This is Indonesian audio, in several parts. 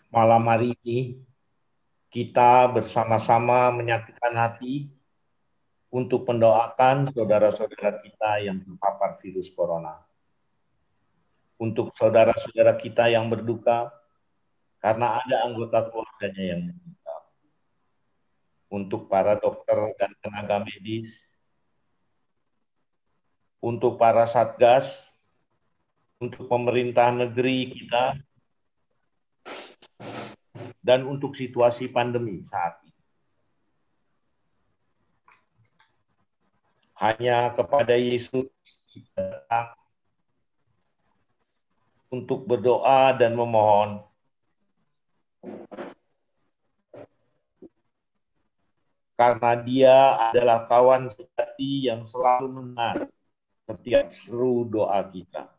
Malam hari ini kita bersama-sama menyatukan hati untuk mendoakan saudara-saudara kita yang terpapar virus corona. Untuk saudara-saudara kita yang berduka karena ada anggota keluarganya yang meninggal. Untuk para dokter dan tenaga medis, untuk para satgas, untuk pemerintah negeri kita, dan untuk situasi pandemi saat ini. Hanya kepada Yesus kita datang untuk berdoa dan memohon karena Dia adalah kawan sejati yang selalu mendengar setiap seru doa kita.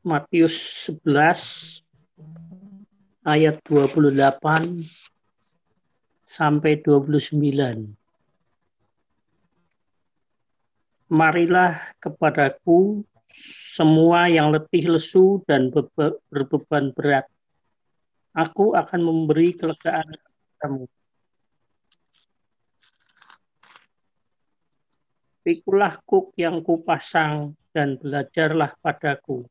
Matius 11 ayat 28 sampai 29. Marilah kepadaku semua yang letih lesu dan berbeban berat. Aku akan memberi kelegaan kepadamu. Pikulah kuk yang kupasang dan belajarlah padaku,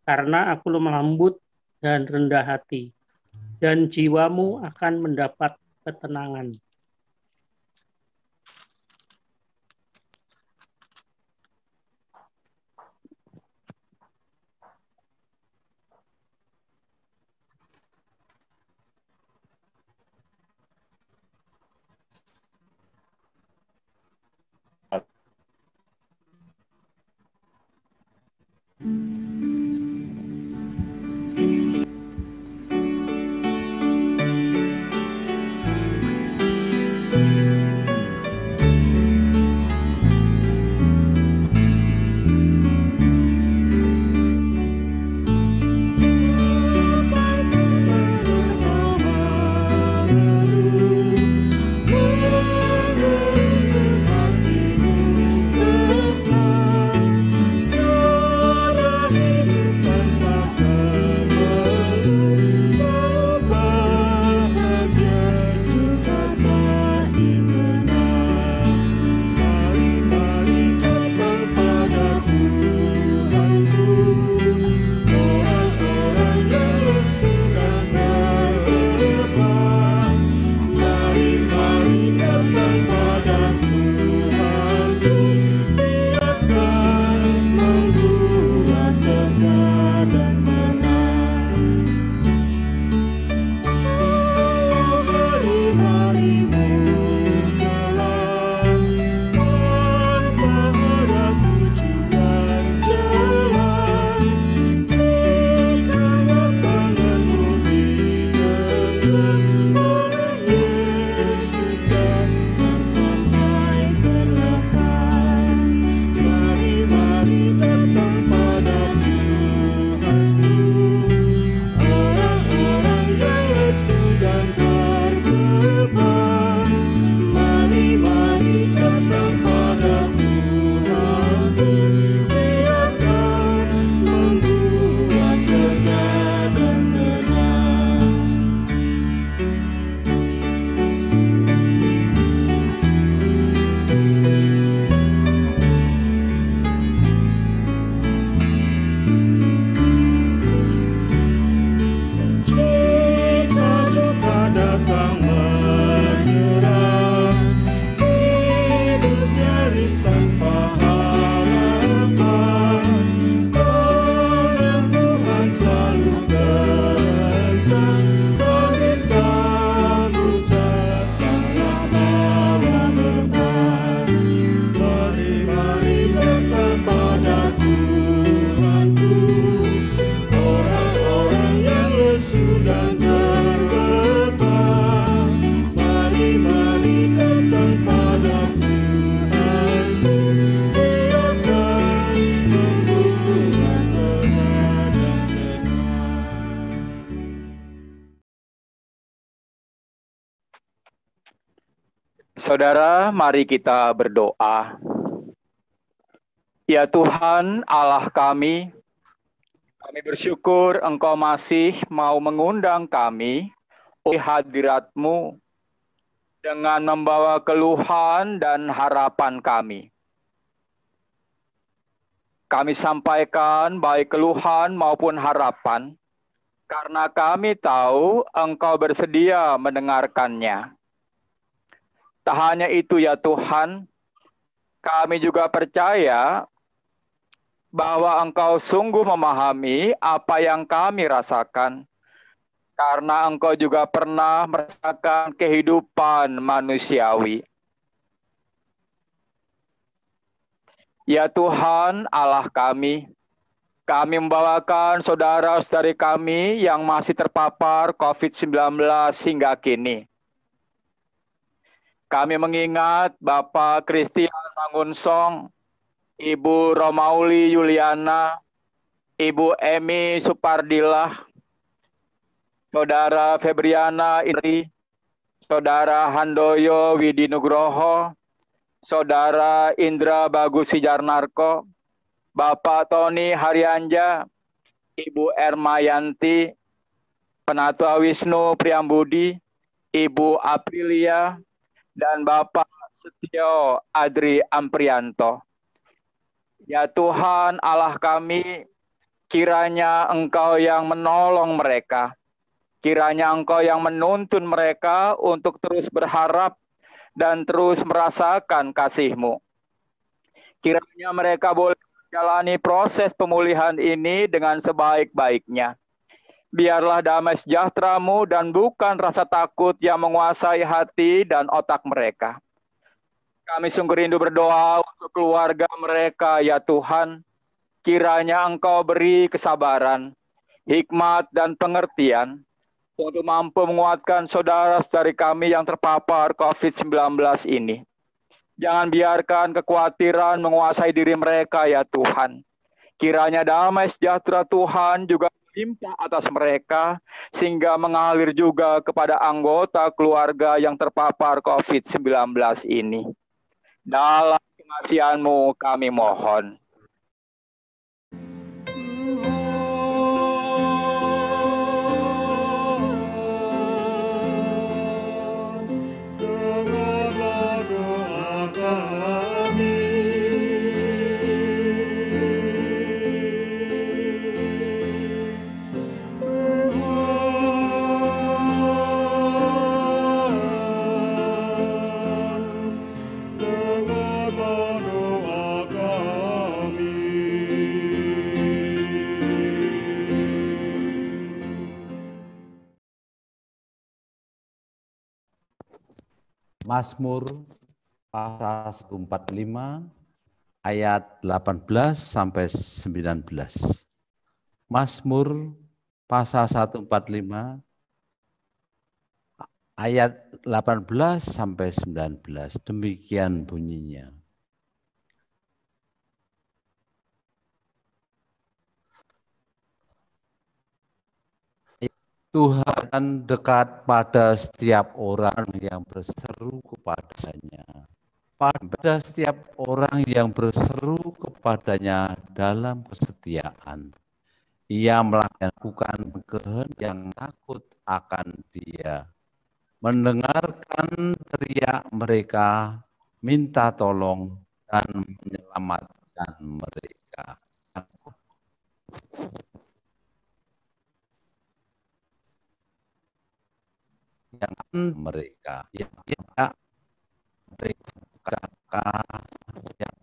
karena aku lemah lembut dan rendah hati, dan jiwamu akan mendapat ketenangan. Saudara, mari kita berdoa. Ya Tuhan Allah kami bersyukur Engkau masih mau mengundang kami di hadirat-Mu dengan membawa keluhan dan harapan kami. Kami sampaikan baik keluhan maupun harapan, karena kami tahu Engkau bersedia mendengarkannya. Tak hanya itu ya Tuhan, kami juga percaya bahwa Engkau sungguh memahami apa yang kami rasakan, karena Engkau juga pernah merasakan kehidupan manusiawi. Ya Tuhan Allah kami membawakan saudara-saudari kami yang masih terpapar COVID-19 hingga kini. Kami mengingat Bapak Christian Mangunsong, Ibu Romauli Yuliana, Ibu Emi Supardilah, Saudara Febriana Indri, Saudara Handoyo Widinugroho, Saudara Indra Bagus Sijarnarko, Bapak Tony Haryanja, Ibu Ermayanti, Penatua Wisnu Priambudi, Ibu Aprilia, dan Bapak Setio Adri Amprianto. Ya Tuhan Allah kami, kiranya Engkau yang menolong mereka. Kiranya Engkau yang menuntun mereka untuk terus berharap dan terus merasakan kasih-Mu. Kiranya mereka boleh menjalani proses pemulihan ini dengan sebaik-baiknya. Biarlah damai sejahtera-Mu dan bukan rasa takut yang menguasai hati dan otak mereka. Kami sungguh rindu berdoa untuk keluarga mereka, ya Tuhan. Kiranya Engkau beri kesabaran, hikmat, dan pengertian untuk mampu menguatkan saudara-saudari kami yang terpapar COVID-19 ini. Jangan biarkan kekhawatiran menguasai diri mereka, ya Tuhan. Kiranya damai sejahtera Tuhan juga melimpah atas mereka, sehingga mengalir juga kepada anggota keluarga yang terpapar COVID-19 ini. Dalam pengasihan-Mu kami mohon. Mazmur pasal 145 ayat 18 sampai 19. Mazmur pasal 145 ayat 18 sampai 19. Demikian bunyinya. Tuhan dekat pada setiap orang yang berseru kepadanya. Pada setiap orang yang berseru kepadanya dalam kesetiaan. Ia melakukan kehendak yang takut akan Dia. Mendengarkan teriak mereka, minta tolong, dan menyelamatkan mereka. Yang mereka yang mereka yang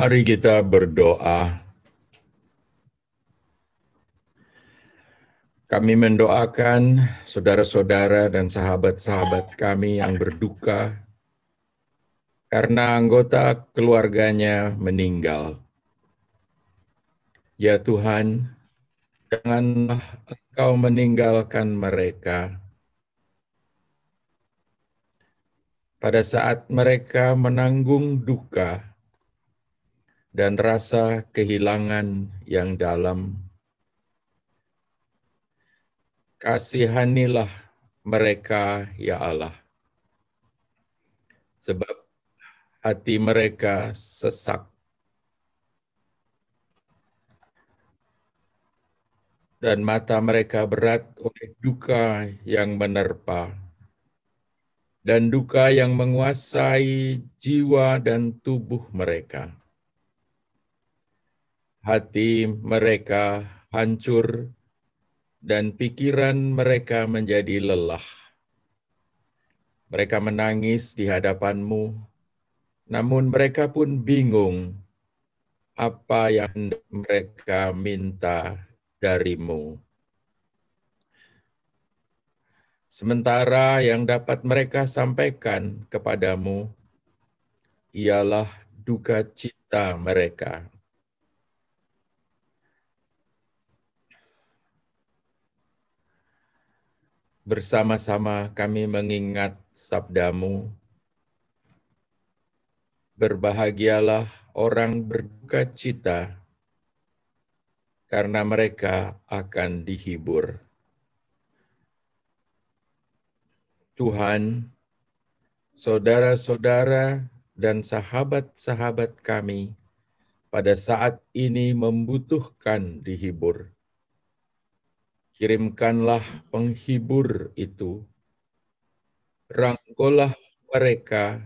Mari kita berdoa. Kami mendoakan saudara-saudara dan sahabat-sahabat kami yang berduka karena anggota keluarganya meninggal. Ya Tuhan, janganlah Engkau meninggalkan mereka pada saat mereka menanggung duka dan rasa kehilangan yang dalam. Kasihanilah mereka, ya Allah, sebab hati mereka sesak dan mata mereka berat oleh duka yang menerpa dan duka yang menguasai jiwa dan tubuh mereka. Hati mereka hancur dan pikiran mereka menjadi lelah. Mereka menangis di hadapan-Mu, namun mereka pun bingung apa yang mereka minta dari-Mu. Sementara yang dapat mereka sampaikan kepadamu ialah duka cita mereka. Bersama-sama kami mengingat sabda-Mu, berbahagialah orang berduka cita, karena mereka akan dihibur. Tuhan, saudara-saudara dan sahabat-sahabat kami pada saat ini membutuhkan dihibur. Kirimkanlah penghibur itu, rangkulah mereka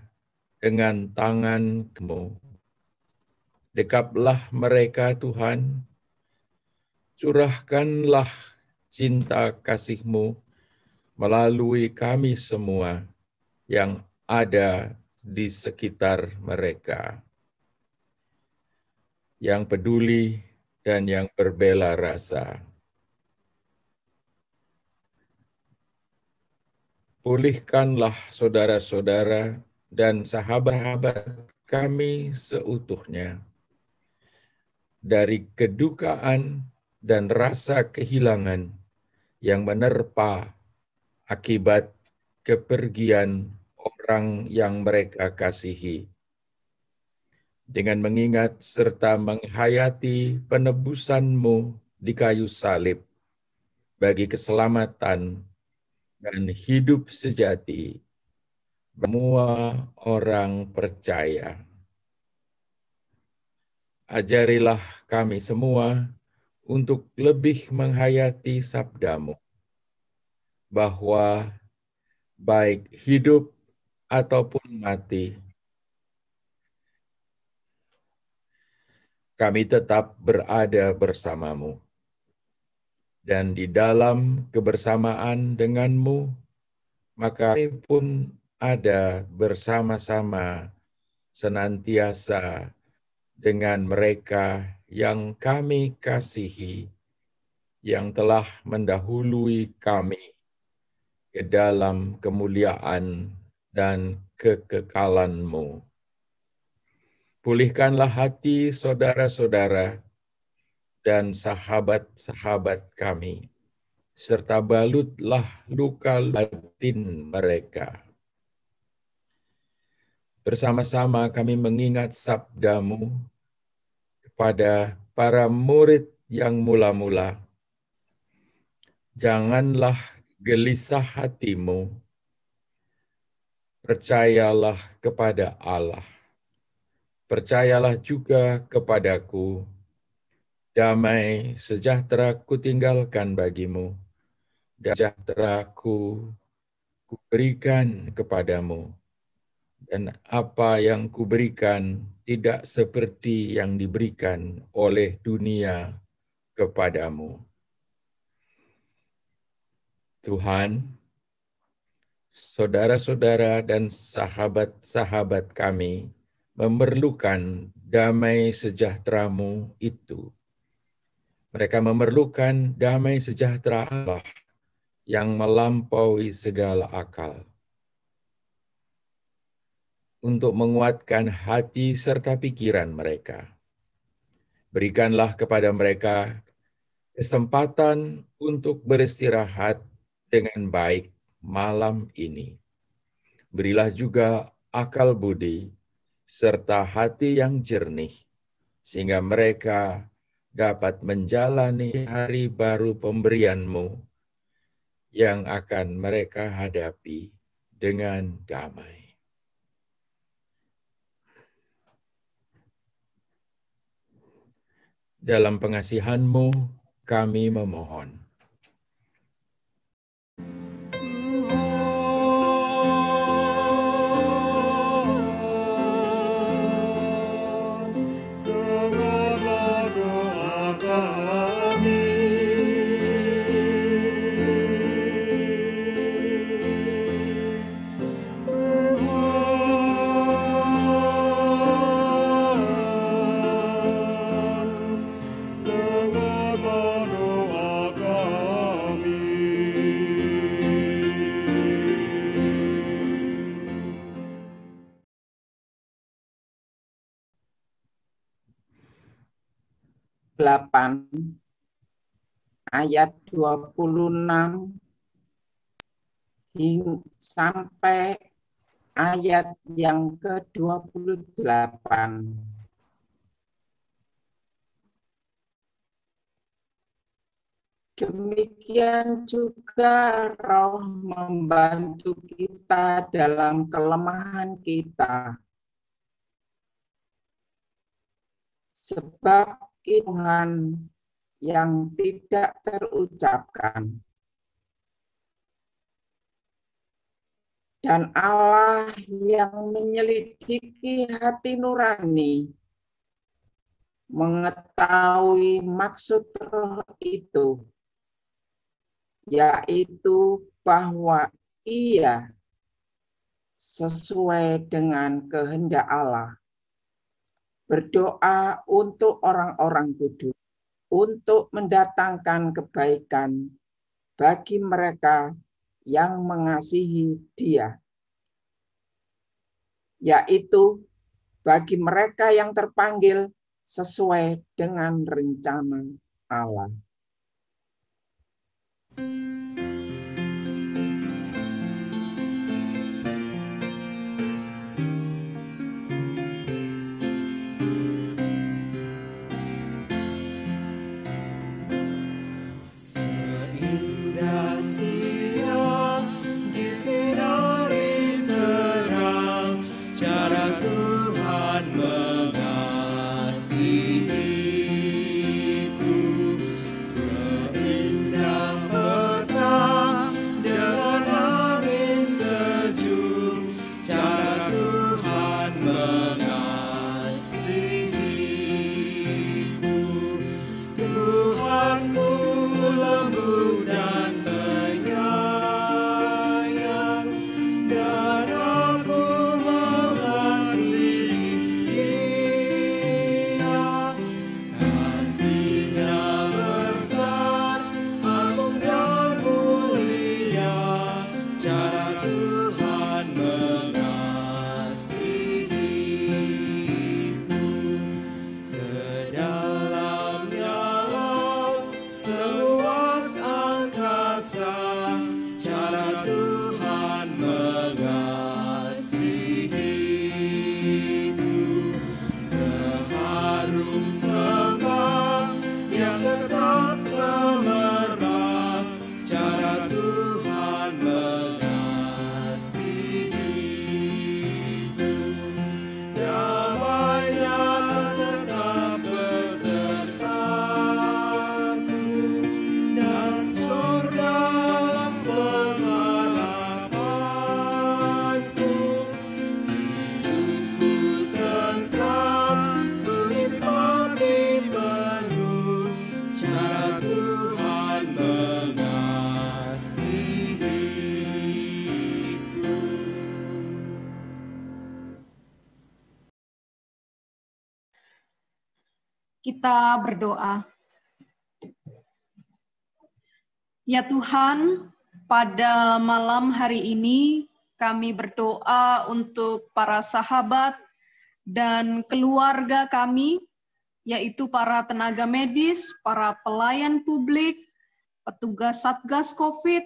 dengan tangan-Mu. Dekaplah mereka, Tuhan, curahkanlah cinta kasih-Mu melalui kami semua yang ada di sekitar mereka, yang peduli dan yang berbela rasa. Pulihkanlah saudara-saudara dan sahabat-sahabat kami seutuhnya dari kedukaan dan rasa kehilangan yang menerpa akibat kepergian orang yang mereka kasihi. Dengan mengingat serta menghayati penebusan-Mu di kayu salib bagi keselamatan dan hidup sejati semua orang percaya. Ajarilah kami semua untuk lebih menghayati sabda-Mu, bahwa baik hidup ataupun mati, kami tetap berada bersama-Mu. Dan di dalam kebersamaan dengan-Mu, maka kami pun ada bersama-sama senantiasa dengan mereka yang kami kasihi, yang telah mendahului kami ke dalam kemuliaan dan kekekalan-Mu. Pulihkanlah hati saudara-saudara dan sahabat-sahabat kami, serta balutlah luka batin mereka. Bersama-sama kami mengingat sabda-Mu kepada para murid yang mula-mula. Janganlah gelisah hatimu, percayalah kepada Allah. Percayalah juga kepadaku. Damai sejahtera kutinggalkan bagimu, dan sejahtera kuberikan kepadamu. Dan apa yang kuberikan tidak seperti yang diberikan oleh dunia kepadamu. Tuhan, saudara-saudara dan sahabat-sahabat kami memerlukan damai sejahtera-Mu itu. Mereka memerlukan damai sejahtera Allah yang melampaui segala akal untuk menguatkan hati serta pikiran mereka. Berikanlah kepada mereka kesempatan untuk beristirahat dengan baik malam ini. Berilah juga akal budi serta hati yang jernih, sehingga mereka dapat menjalani hari baru pemberian-Mu yang akan mereka hadapi dengan damai. Dalam pengasihan-Mu kami memohon. Ayat 26 sampai ayat yang ke-28. Demikian juga Roh membantu kita dalam kelemahan kita. Sebab Tuhan yang tidak terucapkan. Dan Allah yang menyelidiki hati nurani, mengetahui maksud Roh itu, yaitu bahwa Ia sesuai dengan kehendak Allah. Berdoa untuk orang-orang kudus, untuk mendatangkan kebaikan bagi mereka yang mengasihi Dia, yaitu bagi mereka yang terpanggil sesuai dengan rencana Allah. Tuhanku lembut dan Kita berdoa. Ya Tuhan, pada malam hari ini kami berdoa untuk para sahabat dan keluarga kami, yaitu para tenaga medis, para pelayan publik, petugas Satgas COVID,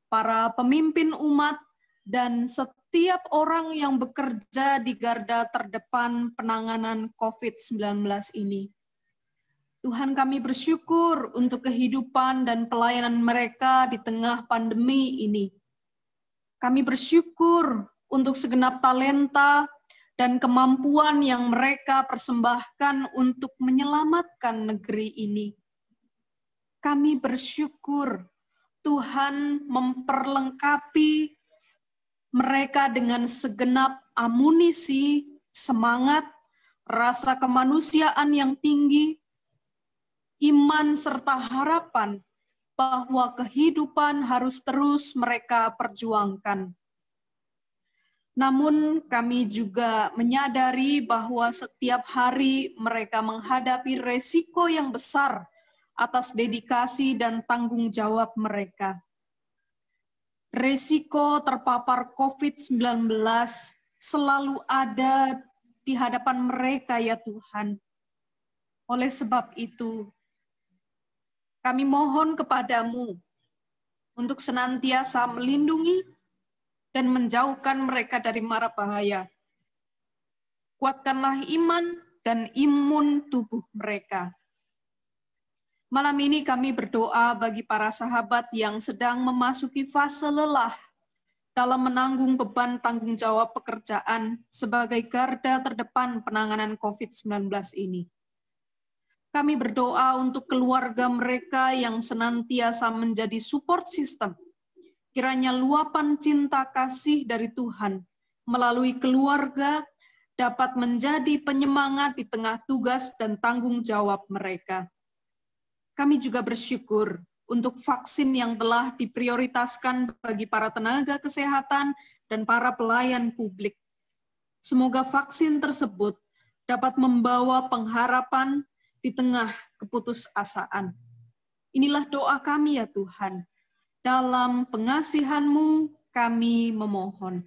para pemimpin umat, dan setiap orang yang bekerja di garda terdepan penanganan COVID-19 ini. Tuhan, kami bersyukur untuk kehidupan dan pelayanan mereka di tengah pandemi ini. Kami bersyukur untuk segenap talenta dan kemampuan yang mereka persembahkan untuk menyelamatkan negeri ini. Kami bersyukur Tuhan memperlengkapi mereka dengan segenap amunisi, semangat, rasa kemanusiaan yang tinggi, iman serta harapan bahwa kehidupan harus terus mereka perjuangkan. Namun kami juga menyadari bahwa setiap hari mereka menghadapi resiko yang besar atas dedikasi dan tanggung jawab mereka. Resiko terpapar COVID-19 selalu ada di hadapan mereka, ya Tuhan. Oleh sebab itu, kami mohon kepadamu untuk senantiasa melindungi dan menjauhkan mereka dari mara bahaya. Kuatkanlah iman dan imun tubuh mereka. Malam ini kami berdoa bagi para sahabat yang sedang memasuki fase lelah dalam menanggung beban tanggung jawab pekerjaan sebagai garda terdepan penanganan COVID-19 ini. Kami berdoa untuk keluarga mereka yang senantiasa menjadi support system. Kiranya luapan cinta kasih dari Tuhan melalui keluarga dapat menjadi penyemangat di tengah tugas dan tanggung jawab mereka. Kami juga bersyukur untuk vaksin yang telah diprioritaskan bagi para tenaga kesehatan dan para pelayan publik. Semoga vaksin tersebut dapat membawa pengharapan di tengah keputusasaan. Inilah doa kami ya Tuhan. Dalam pengasihan-Mu kami memohon.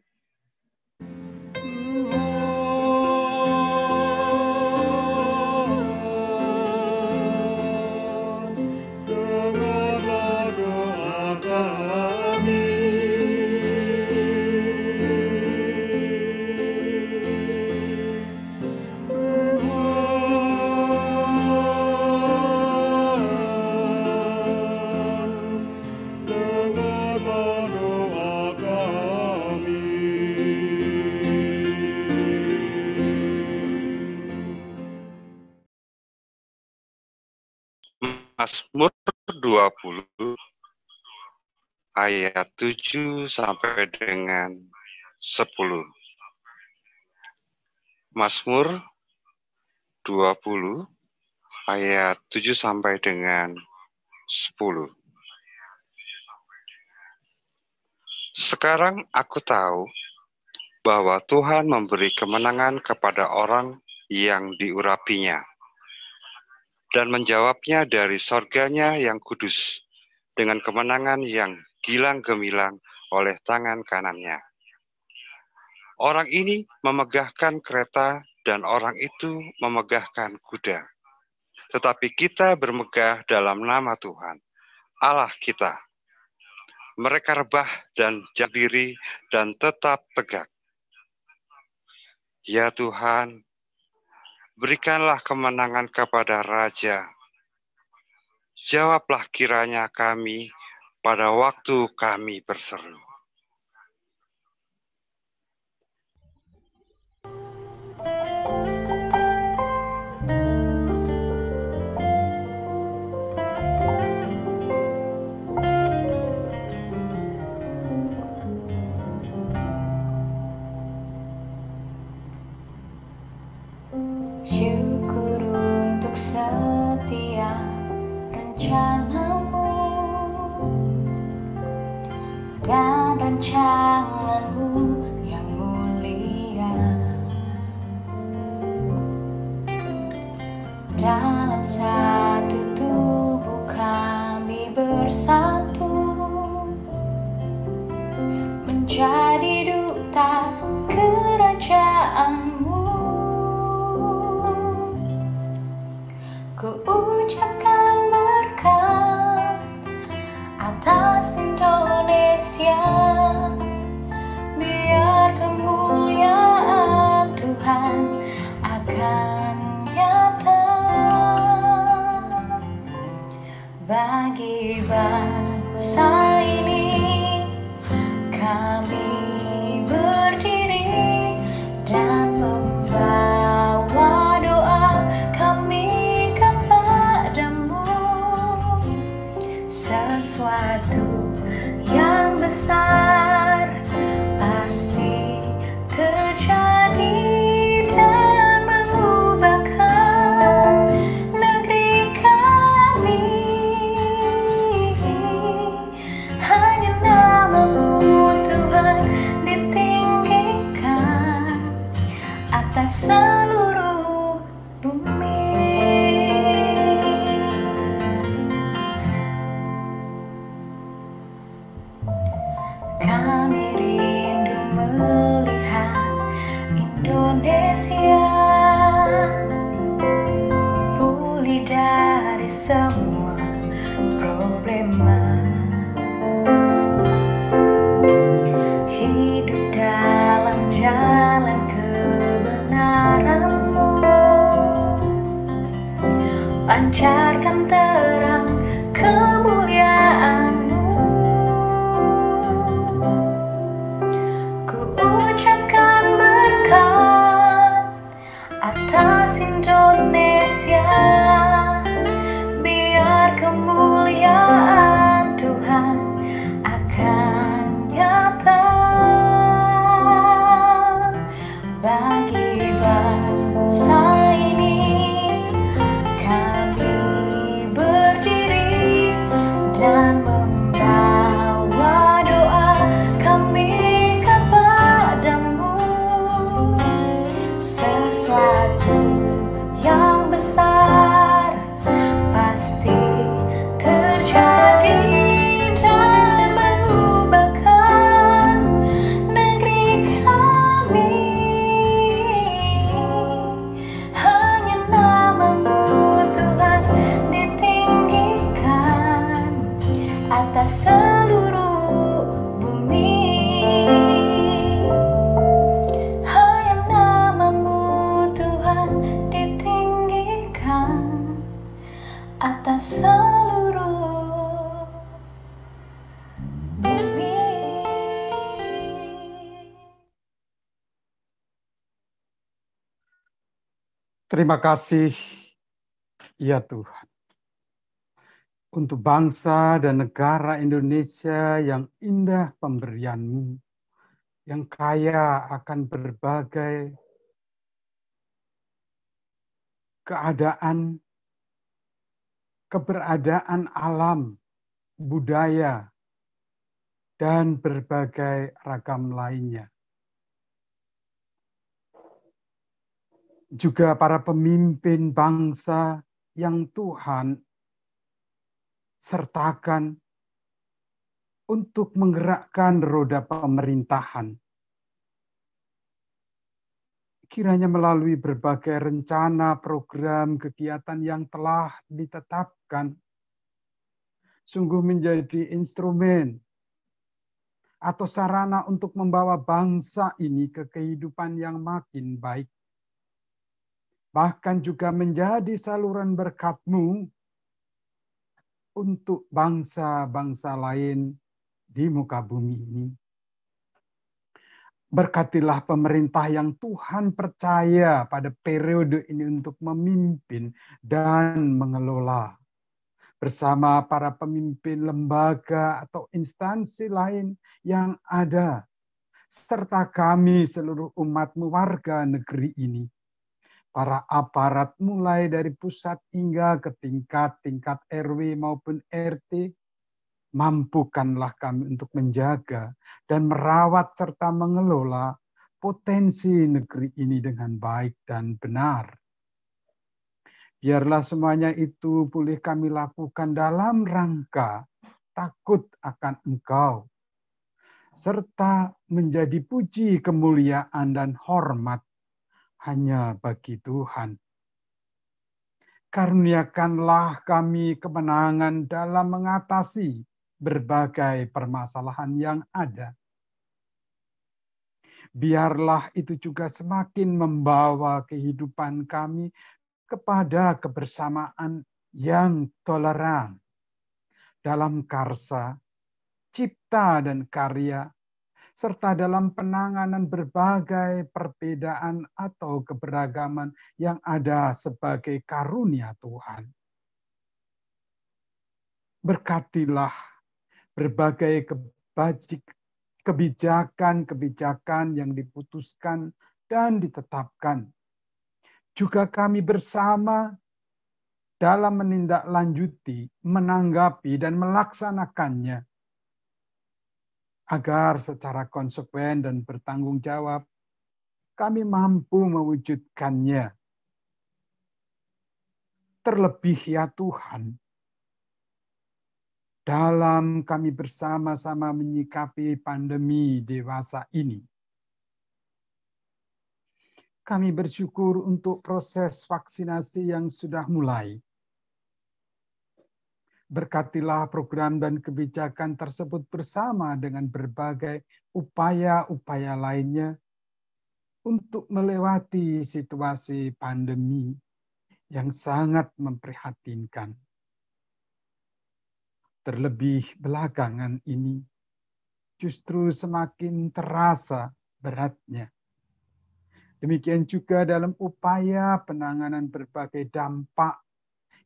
Mazmur 20 ayat 7 sampai dengan 10. Mazmur 20 ayat 7 sampai dengan 10. Sekarang aku tahu bahwa Tuhan memberi kemenangan kepada orang yang diurapinya, dan menjawabnya dari sorganya yang kudus dengan kemenangan yang gilang gemilang oleh tangan kanannya. Orang ini memegahkan kereta dan orang itu memegahkan kuda. Tetapi kita bermegah dalam nama Tuhan, Allah kita. Mereka rebah dan jaga diri dan tetap tegak. Ya Tuhan, berikanlah kemenangan kepada Raja. Jawablah kiranya kami pada waktu kami berseru. Syukur untuk setiap rencanamu dan rancanganmu yang mulia, dan dalam satu tubuh kami bersatu, menjadi duta kerajaan-Mu. Ku ucapkan berkat atas Indonesia, biar kemuliaan Tuhan akan nyata bagi bangsa ini. Kami berdiri dan membawa doa kami kepadamu. Sesuatu yang besar pasti terjadi dan mengubahkan negeri kami. Hanya nama-Mu Tuhan ditinggikan atas seluruh bumi. Kami rindu melihat Indonesia pulih dari semua problema, hidup dalam jalan kebenaran-Mu, pancarkan terang kemuliaan-Mu. Ku ucapkan berkat atas Indonesia, biar kemuliaan Tuhan akan nyata bagi bangsa ini. Kami berdiri dan membawa doa kami kepadamu. Sesuatu yang besar pasti terjadi dan mengubahkan negeri kami. Hanya nama-Mu Tuhan ditinggikan atas seluruh bumi. Hanya nama-Mu Tuhan ditinggikan atas seluruh bumi. Terima kasih, ya Tuhan, untuk bangsa dan negara Indonesia yang indah pemberian-Mu, yang kaya akan berbagai keadaan, keberadaan alam, budaya, dan berbagai ragam lainnya. Juga para pemimpin bangsa yang Tuhan sertakan untuk menggerakkan roda pemerintahan. Kiranya melalui berbagai rencana, program, kegiatan yang telah ditetapkan, sungguh menjadi instrumen atau sarana untuk membawa bangsa ini ke kehidupan yang makin baik. Bahkan juga menjadi saluran berkat-Mu untuk bangsa-bangsa lain di muka bumi ini. Berkatilah pemerintah yang Tuhan percaya pada periode ini untuk memimpin dan mengelola. Bersama para pemimpin lembaga atau instansi lain yang ada. Serta kami seluruh umat-Mu warga negeri ini. Para aparat mulai dari pusat hingga ke tingkat RW maupun RT, mampukanlah kami untuk menjaga dan merawat serta mengelola potensi negeri ini dengan baik dan benar. Biarlah semuanya itu boleh kami lakukan dalam rangka takut akan Engkau, serta menjadi puji, kemuliaan, dan hormat hanya bagi Tuhan. Karuniakanlah kami kemenangan dalam mengatasi berbagai permasalahan yang ada. Biarlah itu juga semakin membawa kehidupan kami kepada kebersamaan yang toleran dalam karsa, cipta, dan karya, serta dalam penanganan berbagai perbedaan atau keberagaman yang ada sebagai karunia Tuhan. Berkatilah berbagai kebijakan-kebijakan yang diputuskan dan ditetapkan. Juga kami bersama dalam menindaklanjuti, menanggapi, dan melaksanakannya, agar secara konsekuen dan bertanggung jawab kami mampu mewujudkannya. Terlebih ya Tuhan, dalam kami bersama-sama menyikapi pandemi dewasa ini, kami bersyukur untuk proses vaksinasi yang sudah mulai. Berkatilah program dan kebijakan tersebut bersama dengan berbagai upaya-upaya lainnya untuk melewati situasi pandemi yang sangat memprihatinkan. Terlebih belakangan ini justru semakin terasa beratnya. Demikian juga dalam upaya penanganan berbagai dampak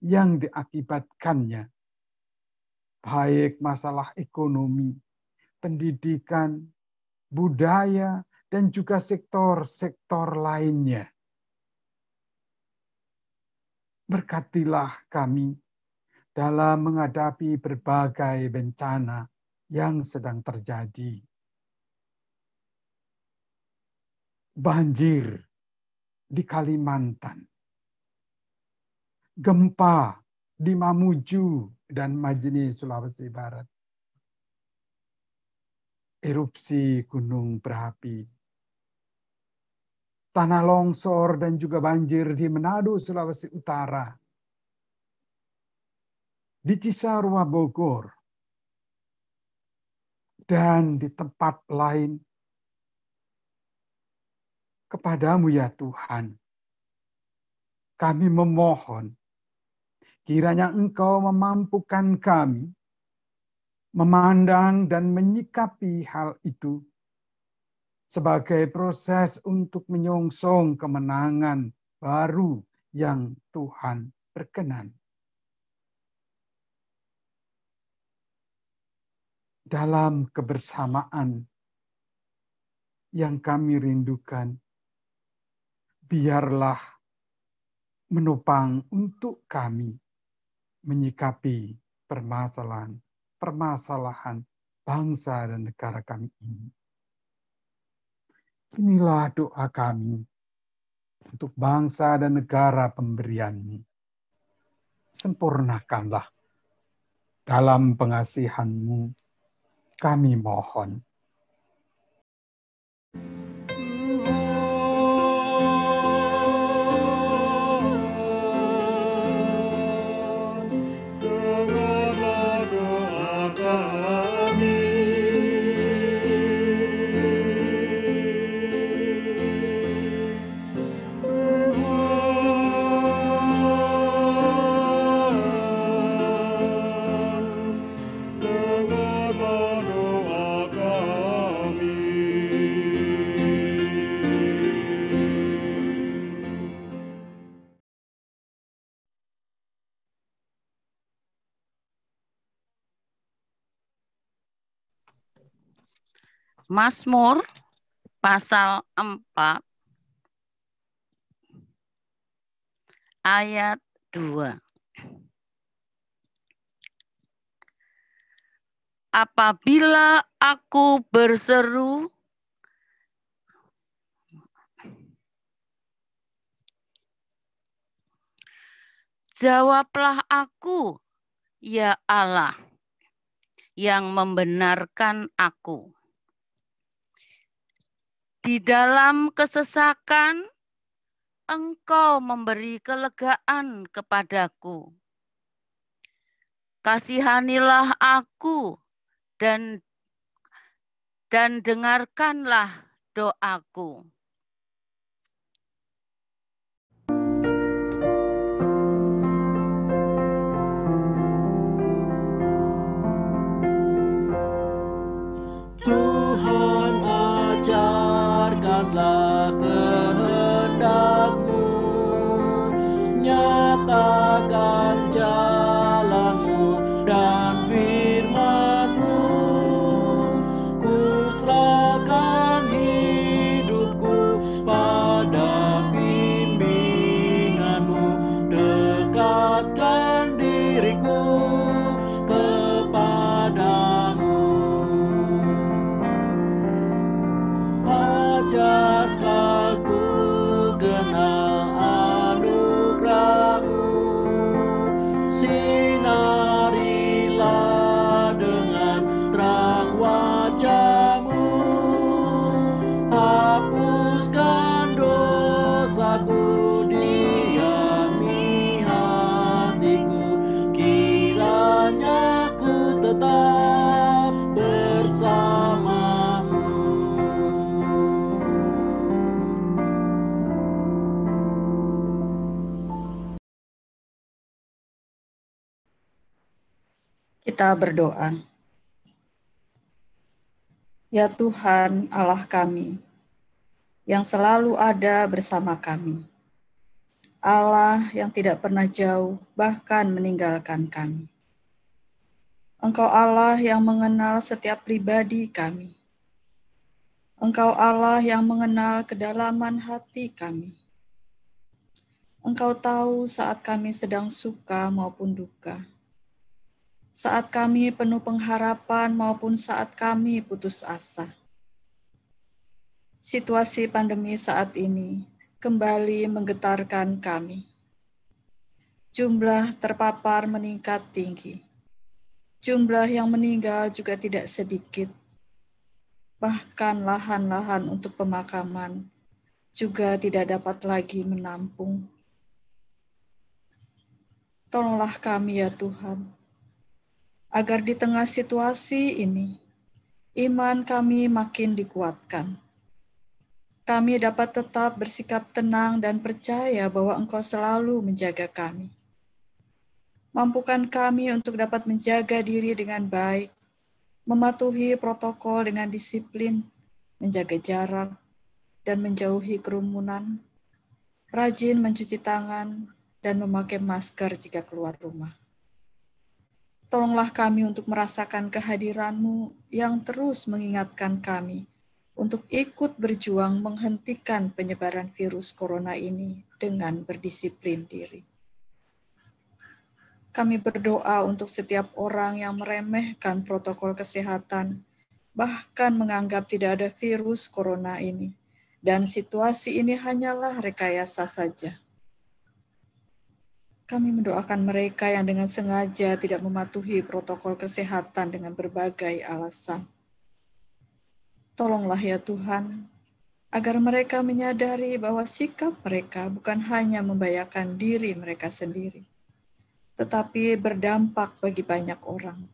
yang diakibatkannya, baik masalah ekonomi, pendidikan, budaya, dan juga sektor-sektor lainnya. Berkatilah kami dalam menghadapi berbagai bencana yang sedang terjadi. Banjir di Kalimantan, gempa di Mamuju dan Majene, Sulawesi Barat, erupsi gunung berapi, tanah longsor dan juga banjir di Manado, Sulawesi Utara, di Cisarua, Bogor, dan di tempat lain. Kepadamu ya Tuhan, kami memohon, kiranya Engkau memampukan kami memandang dan menyikapi hal itu sebagai proses untuk menyongsong kemenangan baru yang Tuhan berkenan. Dalam kebersamaan yang kami rindukan, biarlah menopang untuk kami menyikapi permasalahan bangsa dan negara kami ini. Inilah doa kami untuk bangsa dan negara pemberian-Mu. Sempurnakanlah dalam pengasihan-Mu, kami mohon. Mazmur pasal 4 ayat 2. Apabila aku berseru, Jawablah aku, ya Allah, yang membenarkan aku. Di dalam kesesakan, Engkau memberi kelegaan kepadaku. Kasihanilah aku dan dengarkanlah doaku. Tuhan, ajarkanlah kehendak-Mu, nyatakan jalan-Mu dan firman-Mu. Ku serahkan hidupku pada bimbingan-Mu, dekatkan diriku kepadamu. Ajarkan ku kenal anugerah-Mu, sinarilah dengan terang wajah-Mu, hapuskan dosaku, diami hatiku, kiranya ku tetap bersama-Mu. Kita berdoa. Ya Tuhan Allah kami, yang selalu ada bersama kami. Allah yang tidak pernah jauh, bahkan meninggalkan kami. Engkau Allah yang mengenal setiap pribadi kami. Engkau Allah yang mengenal kedalaman hati kami. Engkau tahu saat kami sedang suka maupun duka. Saat kami penuh pengharapan maupun saat kami putus asa. Situasi pandemi saat ini kembali menggetarkan kami. Jumlah terpapar meningkat tinggi. Jumlah yang meninggal juga tidak sedikit. Bahkan lahan-lahan untuk pemakaman juga tidak dapat lagi menampung. Tolonglah kami ya Tuhan, agar di tengah situasi ini, iman kami makin dikuatkan. Kami dapat tetap bersikap tenang dan percaya bahwa Engkau selalu menjaga kami. Mampukan kami untuk dapat menjaga diri dengan baik, mematuhi protokol dengan disiplin, menjaga jarak, dan menjauhi kerumunan, rajin mencuci tangan, dan memakai masker jika keluar rumah. Tolonglah kami untuk merasakan kehadiran-Mu yang terus mengingatkan kami untuk ikut berjuang menghentikan penyebaran virus corona ini dengan berdisiplin diri. Kami berdoa untuk setiap orang yang meremehkan protokol kesehatan, bahkan menganggap tidak ada virus corona ini, dan situasi ini hanyalah rekayasa saja. Kami mendoakan mereka yang dengan sengaja tidak mematuhi protokol kesehatan dengan berbagai alasan. Tolonglah ya Tuhan, agar mereka menyadari bahwa sikap mereka bukan hanya membahayakan diri mereka sendiri, tetapi berdampak bagi banyak orang.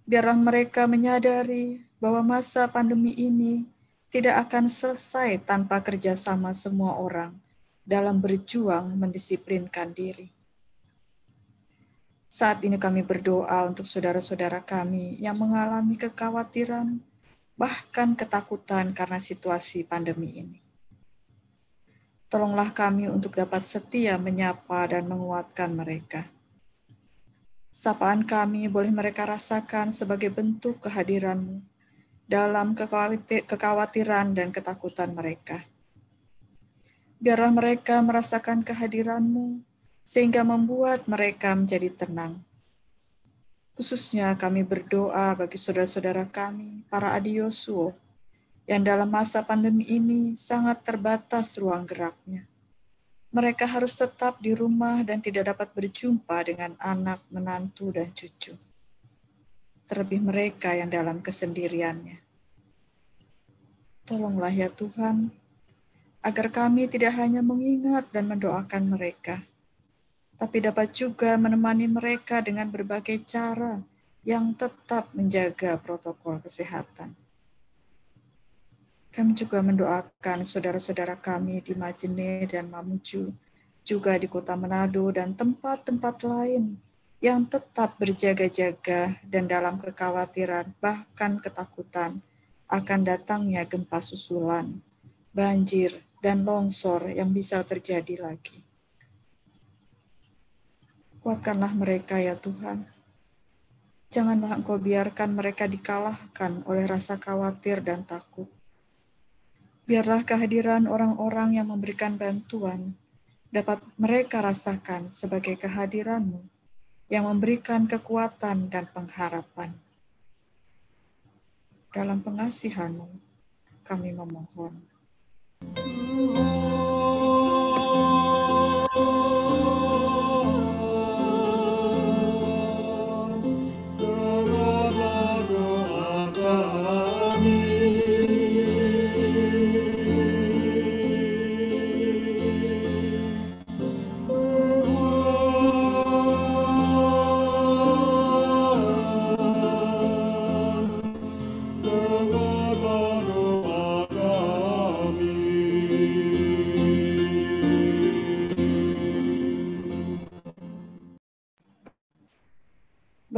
Biarlah mereka menyadari bahwa masa pandemi ini tidak akan selesai tanpa kerjasama semua orang dalam berjuang mendisiplinkan diri. Saat ini kami berdoa untuk saudara-saudara kami yang mengalami kekhawatiran, bahkan ketakutan karena situasi pandemi ini. Tolonglah kami untuk dapat setia menyapa dan menguatkan mereka. Sapaan kami boleh mereka rasakan sebagai bentuk kehadiran-Mu dalam kekhawatiran dan ketakutan mereka. Biarlah mereka merasakan kehadiran-Mu sehingga membuat mereka menjadi tenang. Khususnya kami berdoa bagi saudara-saudara kami, para adiosuo, yang dalam masa pandemi ini sangat terbatas ruang geraknya. Mereka harus tetap di rumah dan tidak dapat berjumpa dengan anak, menantu, dan cucu. Terlebih mereka yang dalam kesendiriannya. Tolonglah ya Tuhan, agar kami tidak hanya mengingat dan mendoakan mereka, tapi dapat juga menemani mereka dengan berbagai cara yang tetap menjaga protokol kesehatan. Kami juga mendoakan saudara-saudara kami di Majene dan Mamuju, juga di kota Manado dan tempat-tempat lain yang tetap berjaga-jaga dan dalam kekhawatiran bahkan ketakutan akan datangnya gempa susulan, banjir, dan longsor yang bisa terjadi lagi. Kuatkanlah mereka ya Tuhan. Janganlah Engkau biarkan mereka dikalahkan oleh rasa khawatir dan takut. Biarlah kehadiran orang-orang yang memberikan bantuan dapat mereka rasakan sebagai kehadiran-Mu yang memberikan kekuatan dan pengharapan. Dalam pengasihan-Mu, kami memohon.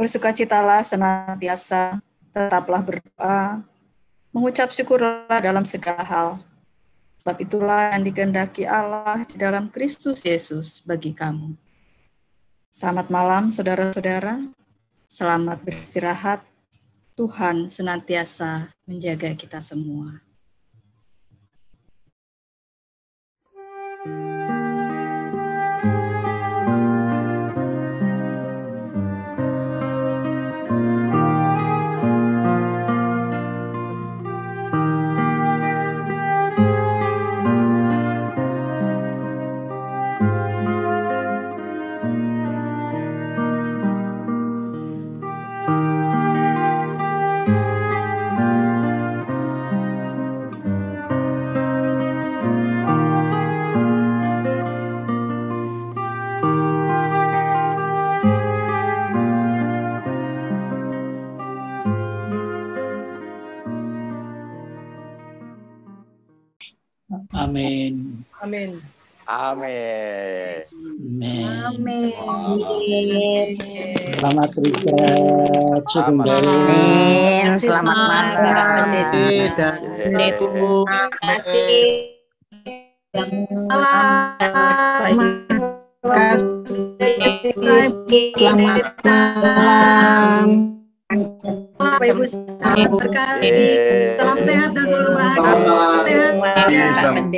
Bersukacitalah senantiasa, tetaplah berdoa, mengucap syukurlah dalam segala hal. Sebab itulah yang dikehendaki Allah di dalam Kristus Yesus bagi kamu. Selamat malam saudara-saudara, selamat beristirahat. Tuhan senantiasa menjaga kita semua. Amin. Amin. Amin. Amin. Selamat Rika. Amin. Selamat malam. Terima kasih. Selamat malam. Bapak Ibu selamat berkati. Salam sehat dan selalu bahagia. Malam.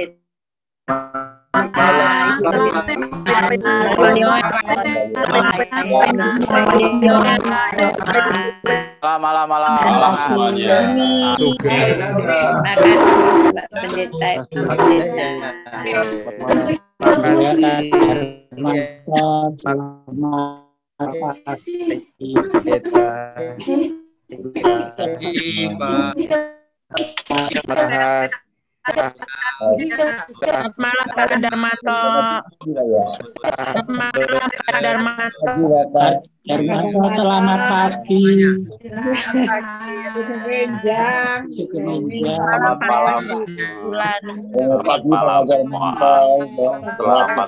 Selamat malam Pak Darmanto. Selamat malam Pak Darmanto. Darmanto, selamat pagi. Selamat malam. Selamat pagi Pak Darmanto. Selamat